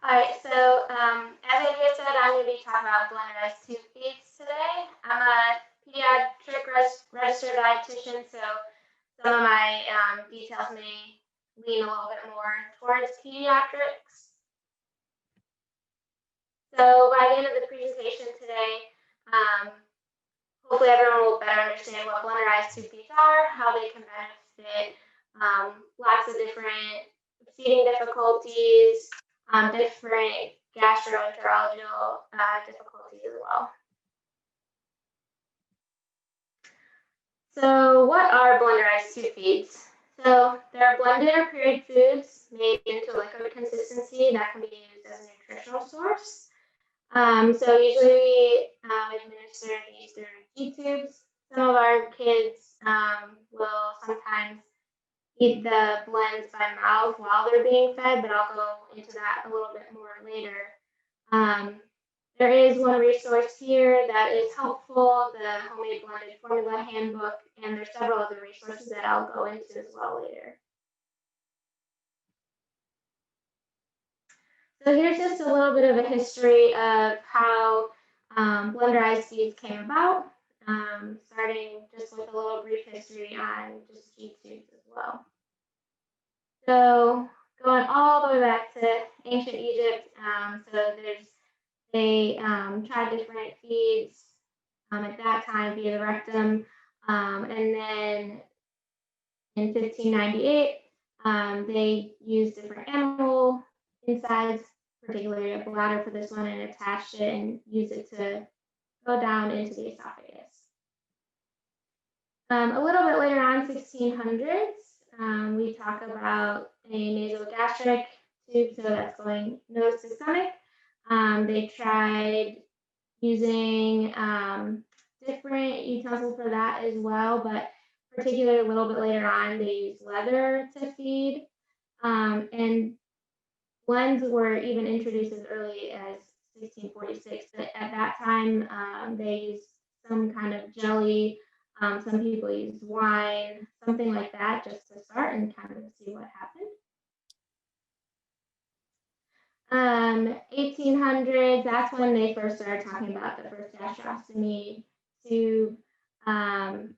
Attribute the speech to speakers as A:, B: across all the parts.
A: All right, so as Andrea said, I'm going to be talking about blenderized tube feeds today. I'm a pediatric registered dietitian, so some of my details may lean a little bit more towards pediatrics. So by the end of the presentation today, hopefully everyone will better understand what blenderized tube feeds are, how they can benefit lots of different feeding difficulties, different gastroenterological difficulties as well. So what are blenderized tube feeds? So they're blended or pureed foods made into liquid consistency that can be used as a nutritional source. So usually we administer these through G-tubes. Some of our kids will sometimes eat the blends by mouth while they're being fed, but I'll go into that a little bit more later. There is one resource here that is helpful, the Homemade Blended Formula Handbook, and there's several other resources that I'll go into as well later. So here's just a little bit of a history of how blenderized feeds came about, starting just with a little brief history on just G-tubes as well. So going all the way back to ancient Egypt, they tried different feeds at that time via the rectum, and then in 1598, they used different animal insides, particularly a bladder for this one, and attached it and used it to go down into the esophagus. A little bit later on, 1600s, we talk about a nasogastric tube, so that's going nose to stomach. They tried using different utensils for that as well, but particularly a little bit later on, they used leather to feed. And blends were even introduced as early as 1646, but at that time, they used some kind of jelly. Some people used wine, something like that, just to start and kind of see what happened. 1800s, that's when they first started talking about the first gastrostomy tube. And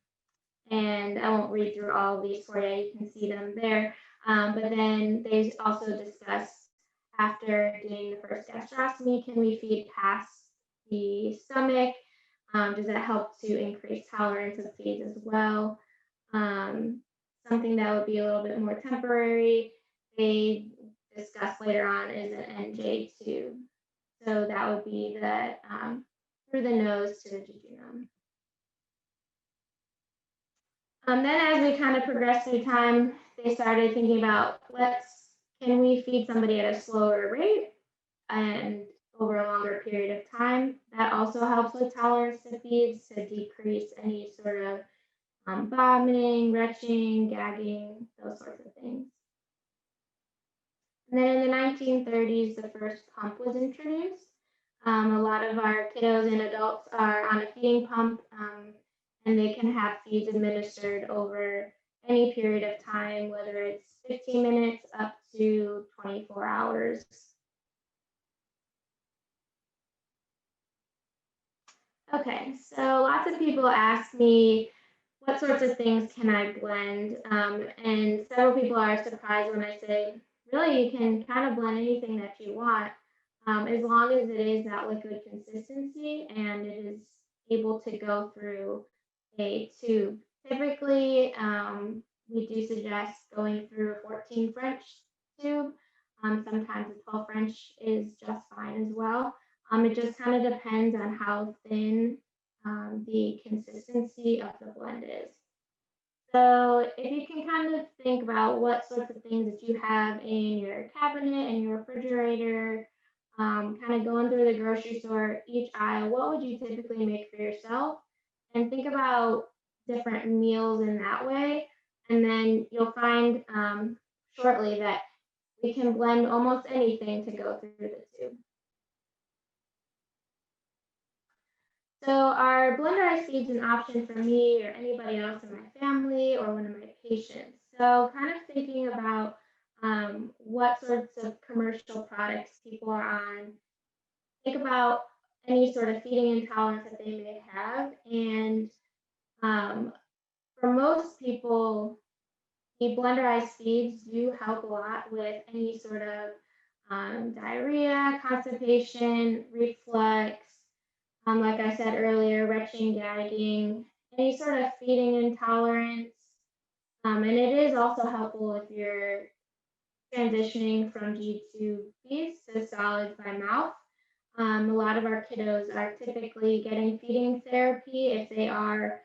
A: I won't read through all of these for you, you can see them there. But then they also discussed, after doing the first gastrostomy, can we feed past the stomach? Does that help to increase tolerance of feeds as well? Something that would be a little bit more temporary, they discussed later on is an NJ tube. So that would be the through the nose to the jejunum. Then as we kind of progressed through time, they started thinking about can we feed somebody at a slower rate and over a longer period of time? That also helps with tolerance to feeds to decrease any sort of vomiting, retching, gagging, those sorts of things. And then in the 1930s, the first pump was introduced. A lot of our kiddos and adults are on a feeding pump, and they can have feeds administered over any period of time, whether it's 15 minutes up to 24 hours. Okay, so lots of people ask me, what sorts of things can I blend? And several people are surprised when I say, really, you can kind of blend anything that you want, as long as it is that liquid consistency and it is able to go through a tube. Typically, we do suggest going through a 14 French tube. Sometimes a 12 French is just fine as well. It just kind of depends on how thin the consistency of the blend is. So if you can kind of think about what sorts of things that you have in your cabinet and your refrigerator, kind of going through the grocery store, each aisle, what would you typically make for yourself? And think about different meals in that way. And then you'll find shortly that we can blend almost anything to go through the tube. So are blenderized feeds an option for me or anybody else in my family or one of my patients? So kind of thinking about what sorts of commercial products people are on. Think about any sort of feeding intolerance that they may have. And um, for most people, the blenderized feeds do help a lot with any sort of diarrhea, constipation, reflux, like I said earlier, retching, gagging, any sort of feeding intolerance. And it is also helpful if you're transitioning from G2 feeds to solids by mouth. A lot of our kiddos are typically getting feeding therapy if they are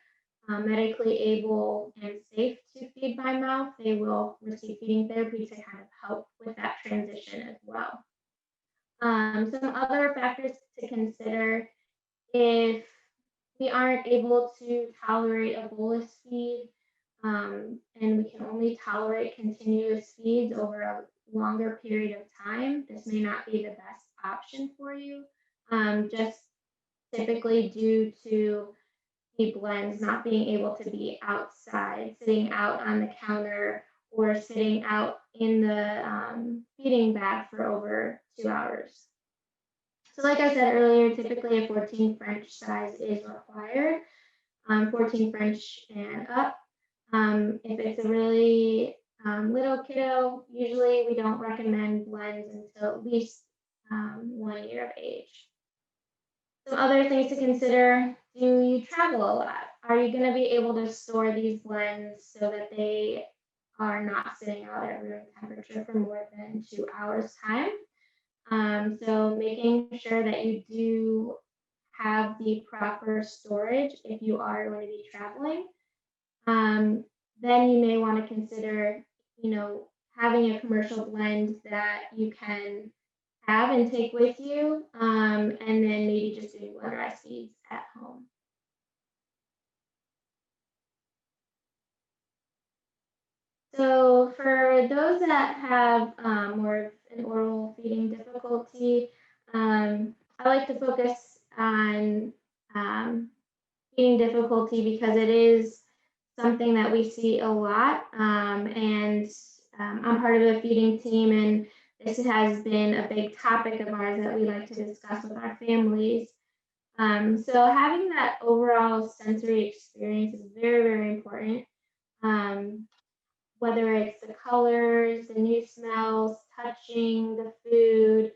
A: medically able and safe to feed by mouth. They will receive feeding therapy to kind of help with that transition as well. Some other factors to consider: if we aren't able to tolerate a bolus feed, and we can only tolerate continuous feeds over a longer period of time, this may not be the best option for you, just typically due to the blends not being able to be outside, sitting out on the counter or sitting out in the feeding bag for over 2 hours. So like I said earlier, typically a 14 French size is required, 14 French and up. If it's a really little kiddo, usually we don't recommend blends until at least 1 year of age. Some other things to consider: do you travel a lot? Are you going to be able to store these blends so that they are not sitting out at room temperature for more than 2 hours time? So making sure that you do have the proper storage if you are going to be traveling. Then you may want to consider, having a commercial blend that you can have and take with you, and then maybe just doing blenderized feeds at home. So for those that have more of an oral feeding difficulty, I like to focus on feeding difficulty because it is something that we see a lot. And I'm part of a feeding team, and this has been a big topic of ours that we like to discuss with our families. So having that overall sensory experience is very, very important. Whether it's the colors, the new smells, touching the food.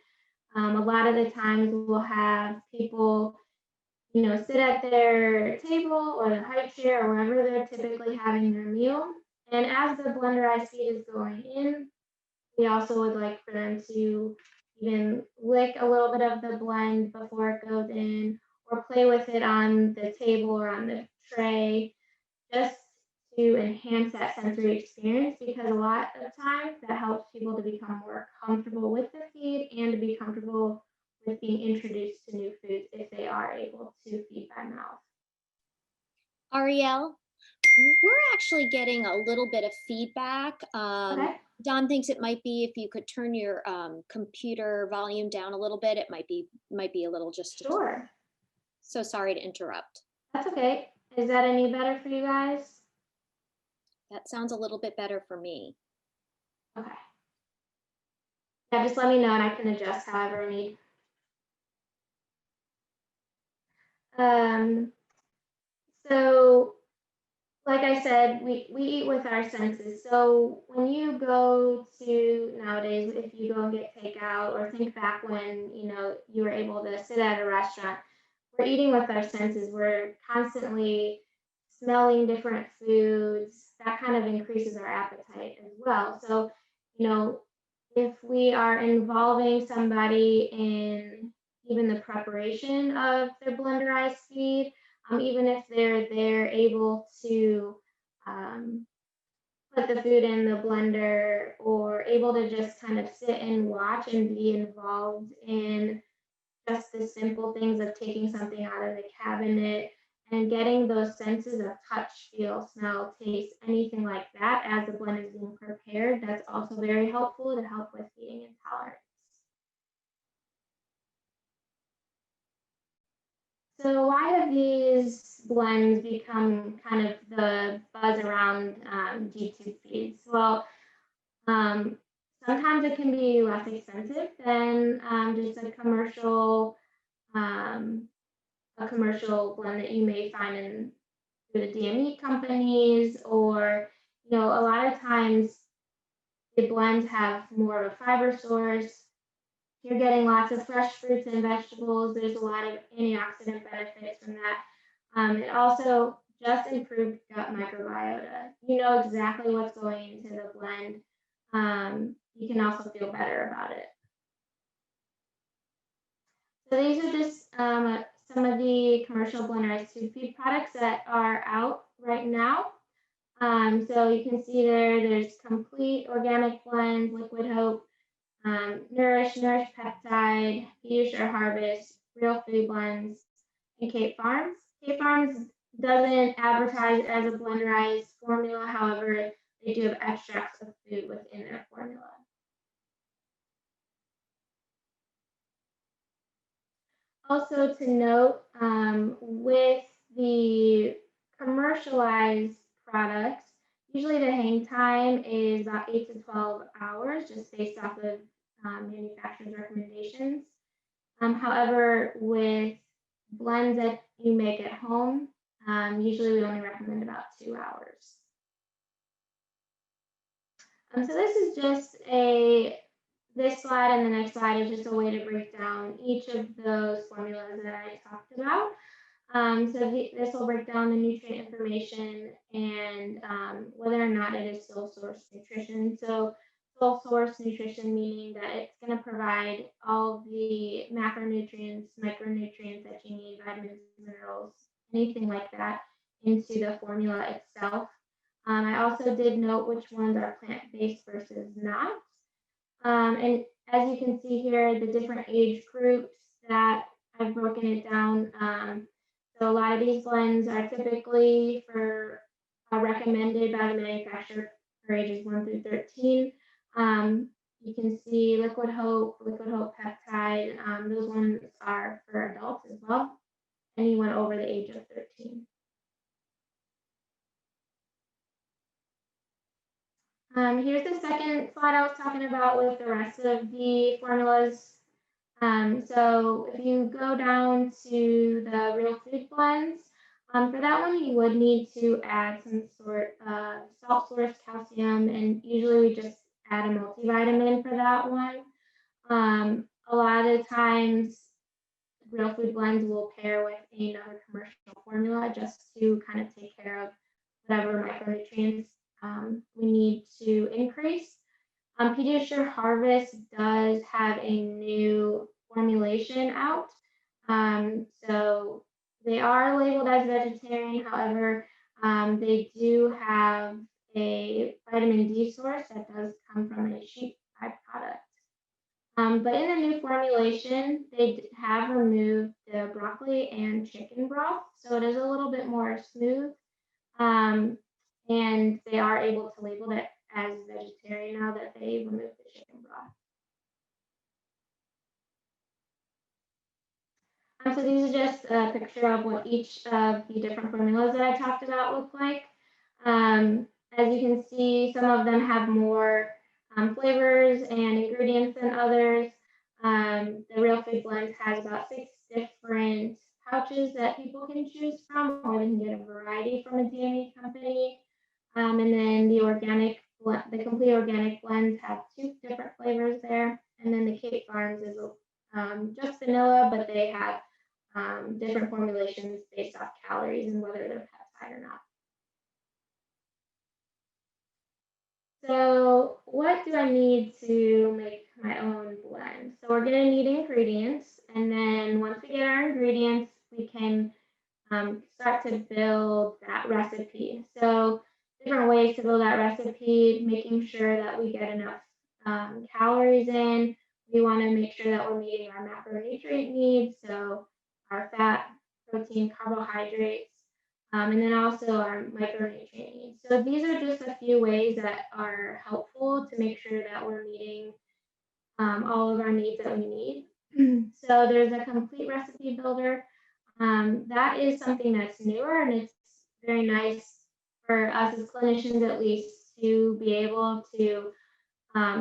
A: A lot of the times we'll have people, sit at their table or the high chair or wherever they're typically having their meal. And as the blenderized feed is going in, we also would like for them to even lick a little bit of the blend before it goes in, or play with it on the table or on the tray, just to enhance that sensory experience, because a lot of times that helps people to become more comfortable with the feed and to be comfortable with being introduced to new foods if they are able to feed by mouth.
B: Arielle, we're actually getting a little bit of feedback.
A: Okay.
B: Don thinks it might be if you could turn your computer volume down a little bit. It might be a little just.
A: Sure.
B: So sorry to interrupt.
A: That's okay. Is that any better for you guys?
B: That sounds a little bit better for me.
A: Okay. Yeah, just let me know and I can adjust however I need. So like I said, we eat with our senses. So when you go to nowadays, if you go and get takeout, or think back when you were able to sit at a restaurant, we're eating with our senses. We're constantly smelling different foods. That kind of increases our appetite as well. So, if we are involving somebody in even the preparation of their blenderized feed, even if they're able to put the food in the blender, or able to just kind of sit and watch and be involved in just the simple things of taking something out of the cabinet and getting those senses of touch, feel, smell, taste, anything like that as the blend is being prepared, that's also very helpful to help with feeding intolerance. So why have these blends become kind of the buzz around G2 feeds? Well, sometimes it can be less expensive than just um, a commercial blend that you may find in through the DME companies, or a lot of times the blends have more of a fiber source. You're getting lots of fresh fruits and vegetables. There's a lot of antioxidant benefits from that. It also just improved gut microbiota. You know exactly what's going into the blend. You can also feel better about it. So these are just some of the commercial blenderized food feed products that are out right now. So you can see there's complete organic blends, liquid hope, Nourish Peptide, Fuchsia Harvest, Real Food Blends, and Cape Farms. Cape Farms doesn't advertise as a blenderized formula, however, they do have extracts of food within their formula. Also to note, with the commercialized products, usually the hang time is about 8 to 12 hours, just based off of manufacturer's recommendations. However, with blends that you make at home, usually we only recommend about 2 hours. So this is just this slide and the next slide is just a way to break down each of those formulas that I talked about. This will break down the nutrient information and whether or not it is sole source nutrition. So sole source nutrition meaning that it's going to provide all the macronutrients, micronutrients that you need, vitamins, minerals, anything like that into the formula itself. I also did note which ones are plant-based versus not. And as you can see here, the different age groups that I've broken it down. So a lot of these blends are typically recommended by the manufacturer for ages 1 through 13. You can see Liquid Hope Peptide. Those ones are for adults as well, anyone over the age of 13. Here's the second slide I was talking about with the rest of the formulas. So if you go down to the real food blends, for that one you would need to add some sort of salt source calcium, and usually we just add a multivitamin for that one. A lot of the times real food blends will pair with another commercial formula just to kind of take care of whatever micronutrients we need to increase. Fuchsia Harvest does have a new formulation out. So they are labeled as vegetarian, however, they do have a vitamin D source that does come from a sheep byproduct. But in the new formulation, they have removed the broccoli and chicken broth, so it is a little bit more smooth. And they are able to label it as vegetarian now that they removed the chicken broth. So these are just a picture of what each of the different formulas that I talked about look like. As you can see, some of them have more flavors and ingredients than others. The Real Food Blends has about 6 different pouches that people can choose from, or they can get a variety from a DME company. And then the complete organic blends have 2 different flavors there. And then the Cape Farms is just vanilla, but they have different formulations based off calories and whether they're peptide or not. So what do I need to make my own blend? So we're going to need ingredients, and then once we get our ingredients, we can start to build that recipe. So different ways to build that recipe, making sure that we get enough calories in. We want to make sure that we're meeting our macronutrient needs, so our fat, protein, carbohydrates, and then also our micronutrient needs. So these are just a few ways that are helpful to make sure that we're meeting all of our needs that we need. So there's a complete recipe builder. That is something that's newer, and it's very nice for us as clinicians at least to be able to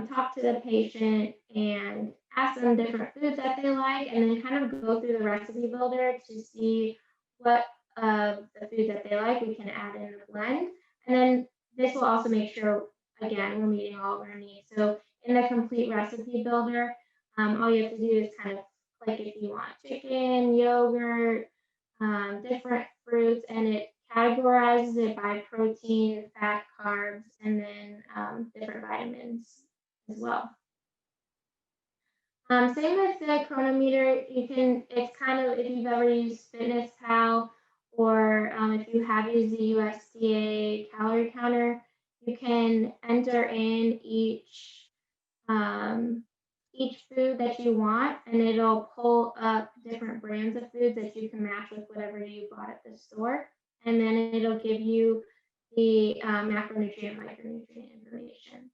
A: talk to the patient and ask them different foods that they like, and then kind of go through the recipe builder to see what of the foods that they like we can add in the blend. And then this will also make sure, again, we're meeting all of our needs. So in the complete recipe builder, all you have to do is kind of click if you want chicken, yogurt, different fruits, and it categorizes it by protein, fat, carbs, and then different vitamins as well. Same with the chronometer. It's kind of, if you've ever used Fitness Pal or if you have used the USDA calorie counter, you can enter in um, each food that you want, and it'll pull up different brands of foods that you can match with whatever you bought at the store. And then it'll give you the macronutrient, micronutrient information.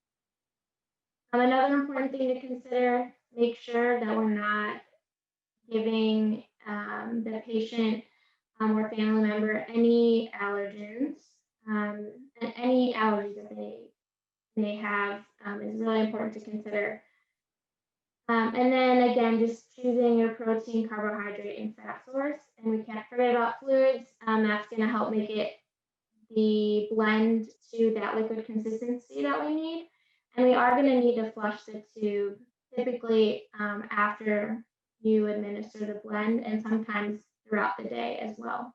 A: Another important thing to consider, make sure that we're not giving the patient or family member any allergens, and any allergies that they may have is really important to consider. And then again, just choosing your protein, carbohydrate, and fat source. And we can't forget about fluids. That's going to help make it the blend to that liquid consistency that we need. And we are going to need to flush the tube typically after you administer the blend and sometimes throughout the day as well.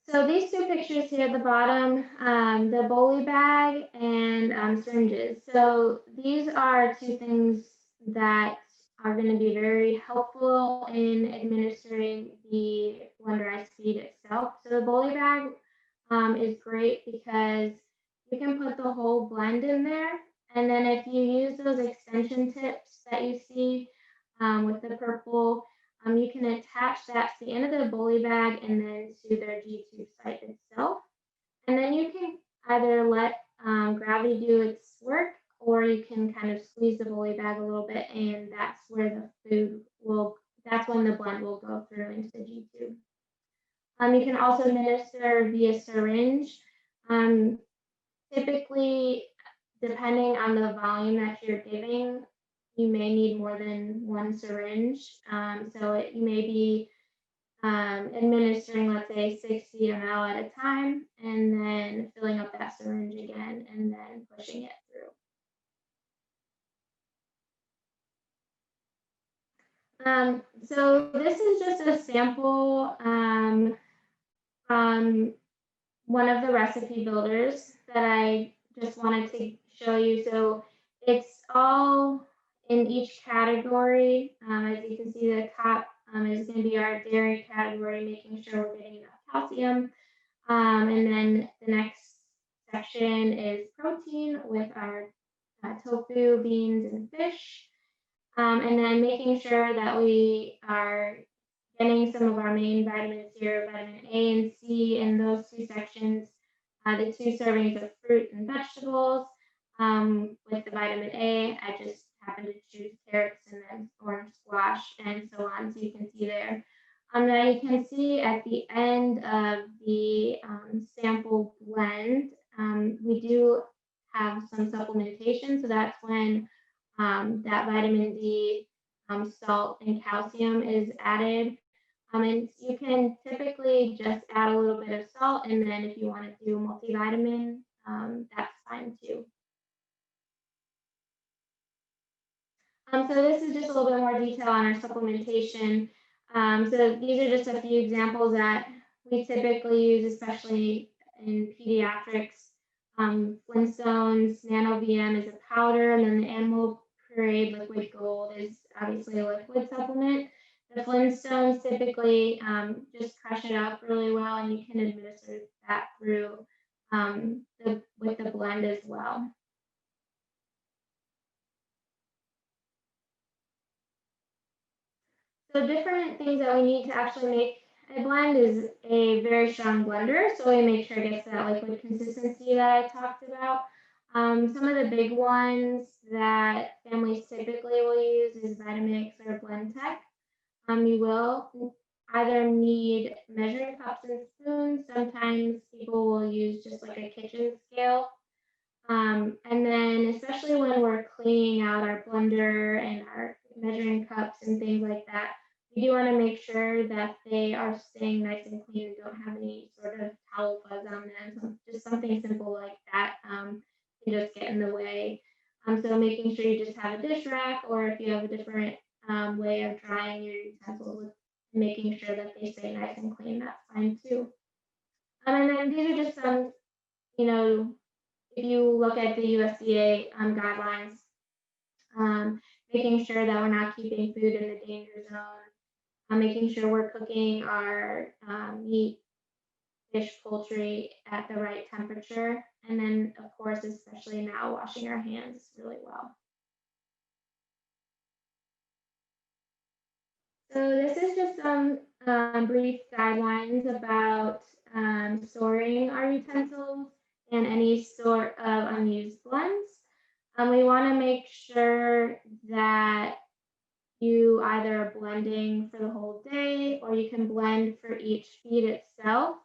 A: So these two pictures here at the bottom, the Boley bag and syringes. So these are two things that are going to be very helpful in administering the blenderized feed itself. So the Boley bag is great because you can put the whole blend in there. And then if you use those extension tips that you see with the purple, you can attach that to the end of the Boley bag and then to their G-tube site itself. And then you can either let gravity do its work, or you can kind of squeeze the Boley bag a little bit, and that's where the food will, that's when the blend will go through into the G-tube. You can also administer via syringe. Typically, depending on the volume that you're giving, you may need more than one syringe. You may be administering, let's say, 60 ml at a time, and then filling up that syringe again, and then pushing it through. So this is just a sample from one of the recipe builders that I just wanted to show you. So it's all in each category. As you can see, the top is going to be our dairy category, making sure we're getting enough calcium. And then the next section is protein with our tofu, beans, and fish. And then making sure that we are getting some of our main vitamins here, vitamin A and C in those two sections, the 2 servings of fruit and vegetables. With the vitamin A, I just happen to choose carrots and then orange squash and so on, so you can see there. Now you can see at the end of the sample blend, we do have some supplementation, so that's when that vitamin D, salt, and calcium is added. And you can typically just add a little bit of salt, and then if you want to do multivitamin, that's fine too. So this is just a little bit more detail on our supplementation. So these are just a few examples that we typically use, especially in pediatrics. Flintstones, Nano VM is a powder, and then the Animal Parade Liquid Gold is obviously a liquid supplement. The Flintstones typically just crush it up really well, and you can administer that through with the blend as well. So different things that we need to actually make a blend is a very strong blender, so we make sure it gets that liquid consistency that I talked about. Some of the big ones that families typically will use is Vitamix or Blendtec. You will either need measuring cups and spoons. Sometimes people you do want to make sure that they are staying nice and clean and don't have any sort of towel fuzz on them. So just something simple like that can just get in the way. So making sure you just have a dish rack, or if you have a different way of drying your utensils, with making sure that they stay nice and clean, that's fine too. And then these are just some, you know, if you look at the USDA guidelines, um, making sure that we're not keeping food in the danger zone, making sure we're cooking our meat, fish, poultry at the right temperature, and then, of course, especially now, washing our hands really well. So this is just some brief guidelines about storing our utensils and any sort of unused blends. We want to make sure that you either are blending for the whole day, or you can blend for each feed itself.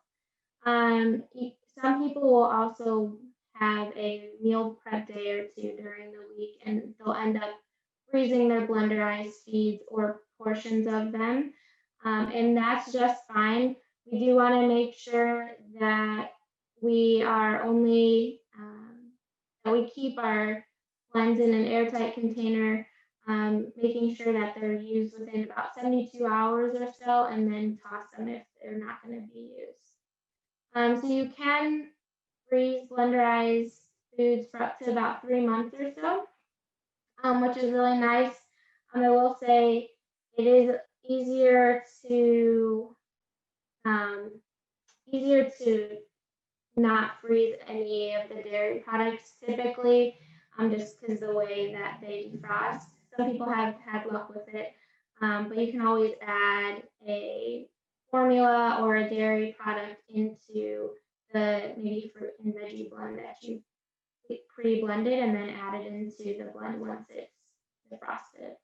A: Some people will also have a meal prep day or two during the week, and they'll end up freezing their blenderized feeds or portions of them. And that's just fine. We do want to make sure that we are only, that we keep our blends in an airtight container, making sure that they're used within about 72 hours or so, and then toss them if they're not going to be used. So you can freeze blenderized foods for up to about 3 months or so, which is really nice. I will say it is easier to um, easier to not freeze any of the dairy products typically, just because the way that they defrost. Some people have had luck with it, but you can always add a formula or a dairy product into the maybe fruit and veggie blend that you pre-blended, and then add it into the blend once it's defrosted.